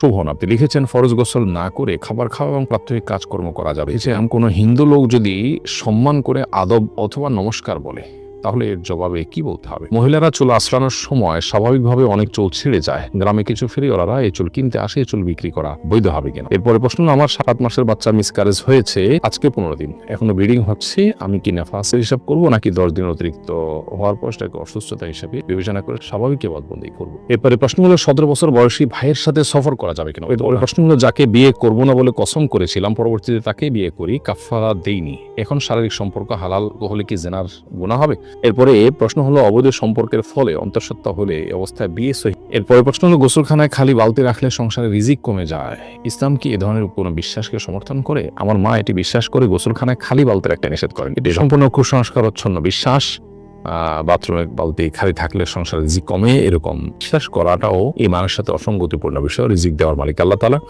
শোভন আপনি লিখেছেন ফরজ গোসল না করে খাবার খাওয়া এবং প্রাত্যহিক কাজকর্ম করা যাবে। যে কোনো হিন্দু লোক যদি সম্মান করে আদব অথবা নমস্কার বলে তাহলে এর জবাবে কি বলতে হবে? মহিলারা চুল আঁচড়ানোর সময় স্বাভাবিকভাবে অনেক চুল ছিঁড়ে যায়। গ্রামে কিছু ফেরিওয়ালারা এই চুল কিনতে আসে, এই চুল বিক্রি করা বৈধ হবে কিনা? এরপরে প্রশ্ন হলো, আমার 7 মাসের বাচ্চা মিসক্যারেজ হয়েছে, আজকে 15 দিন, এখনো ব্লিডিং হচ্ছে, আমি কি নেফাসের হিসাব করবো নাকি 10 দিন অতিরিক্ত হওয়ার পর সেটাকে অসুস্থতা হিসাবে বিবেচনা করে স্বাভাবিক এবাদবন্দি করবো? এরপরে প্রশ্ন হলো, 17 বছর বয়সী ভাইয়ের সাথে সফর করা যাবে কিনা? এরপরে প্রশ্ন হলো, যাকে বিয়ে করবো না বলে কসম করেছিলাম পরবর্তীতে তাকে বিয়ে করি, কাফারা দেইনি, এখন শারীরিক সম্পর্ক হালাল হলে কি জিনার গুনাহ হবে? এরপরে প্রশ্ন হলো, অবৈধ সম্পর্কের ফলে অন্তঃসত্ত্বা হলে অবস্থায় বিয়ে সহিহ? এরপরে প্রশ্ন হলো, গোসলখানায় খালি বালতি রাখলে সংসারে রিজিক কমে যায়, ইসলাম কি এ ধরনের কোনো বিশ্বাসকে সমর্থন করে? আমার মা এটি বিশ্বাস করে গোসলখানায় খালি বালতি রাখতে নিষেধ করেন। এটি সম্পূর্ণ কুসংস্কারচ্ছন্ন বিশ্বাস। বাথরুমের বালতি খালি থাকলে সংসারে রিজিক কমে, এরকম বিশ্বাস করাটাও ইমানের সাথে অসঙ্গতিপূর্ণ বিষয়। রিজিক দেওয়ার মালিক আল্লাহ তাআলা।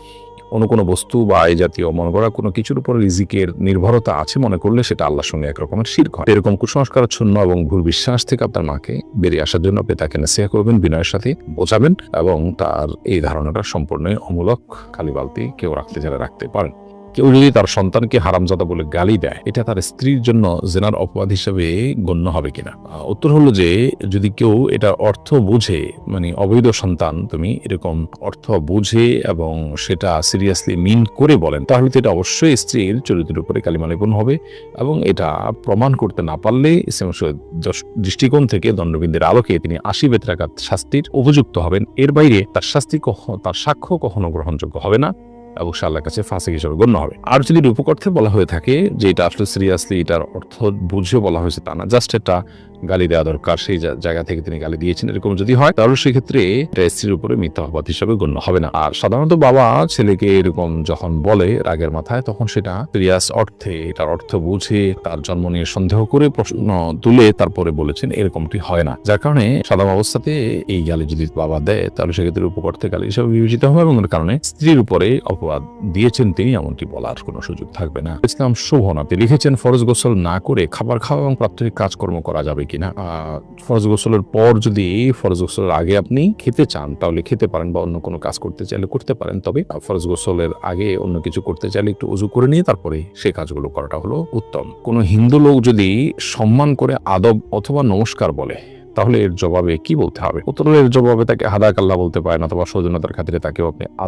অন্য কোনো বস্তু বা এই জাতীয় মনে করা কোনো কিছুর উপর রিজিকের নির্ভরতা আছে মনে করলে সেটা আল্লাহর সঙ্গে একরকমের শিরক হয়। এরকম কুসংস্কারাচ্ছন্ন এবং ভুল বিশ্বাস থেকে আপনার মাকে বেরিয়ে আসার জন্য আপনি তাকে নসিহত করবেন, বিনয়ের সাথে বোঝাবেন এবং তার এই ধারণাটা সম্পূর্ণ অমূলক। খালি বালতি কেউ রাখতে চাইলে রাখতে পারেন। কেউ যদি তার সন্তানকে হারামজাদা বলে গালি দেয়, এটা তার স্ত্রীর জন্য জেনার অপবাদ হিসেবে গণ্য হবে কিনা? উত্তর হলো যে, যদি কেউ এটা অর্থ বুঝে, মানে অবৈধ সন্তান তুমি এরকম অর্থ বুঝে এবং সেটা সিরিয়াসলি মিন করে বলেন, তাহলে তো এটা অবশ্যই স্ত্রীর চরিত্রের উপরে কালিমা লেপন হবে এবং এটা প্রমাণ করতে না পারলে ইসলামের দৃষ্টিকোণ থেকে দণ্ডবিধির আলোকে তিনি 80 বেত্রাঘাত শাস্তির উপযুক্ত হবেন। এর বাইরে তার তার সাক্ষ্য কখনো গ্রহণযোগ্য হবে না, অবশ্যই আল্লাহর কাছে ফাসিক হিসেবে গণ্য হবে। আর যদি রূপকর্থে বলা হয়ে থাকে যে এটা আসলে সিরিয়াসলি এটার অর্থ বুঝে বলা হয়েছে তা না, জাস্ট এটা গালি দেওয়া দরকার, সেই জায়গা থেকে তিনি গালি দিয়েছেন, এরকম যদি হয় তাহলে সেক্ষেত্রে এটা স্ত্রীর উপরে মিথ্যা অপবাদ হিসেবে গণ্য হবে না। আর সাধারণত বাবা ছেলেকে এরকম যখন বলে রাগের মাথায়, তখন সেটা সিরিয়াস অর্থে, এটার অর্থ বুঝে তার জন্ম নিয়ে সন্দেহ করে প্রশ্ন তুলে তারপরে বলেছেন, এরকমটি হয় না। যার কারণে সাধারণ অবস্থাতে এই গালি যদি বাবা দেয় তাহলে সেক্ষেত্রে উপকর্থে গালি হিসেবে বিবেচিত হবে এবং এর কারণে স্ত্রীর উপরে অপবাদ দিয়েছেন তিনি এমনটি বলার কোনো সুযোগ থাকবে না। ইসলাম শোভন আপনি লিখেছেন, ফরজ গোসল না করে খাবার খাওয়া এবং প্রাত্যহিক কাজকর্ম করা যাবে কিনা? ফরজ গোসলের পর যদি ফরজ গোসলের আগে আপনি খেতে চান তাহলে খেতে পারেন, বা অন্য কোনো কাজ করতে চাইলে করতে পারেন। তবে ফরজ গোসলের আগে অন্য কিছু করতে চাইলে একটু উজু করে নিয়ে তারপরে সেই কাজগুলো করাটা হলো উত্তম। কোনো হিন্দু লোক যদি সম্মান করে আদব অথবা নমস্কার বলে তাহলে এর জবাবে কি বলতে হবে? উত্তরের জবাবে তাকে হাদাক আল্লাহ বলতে পারেন, অথবা সৌজন্যতার খাতিরে তাকেও আপনি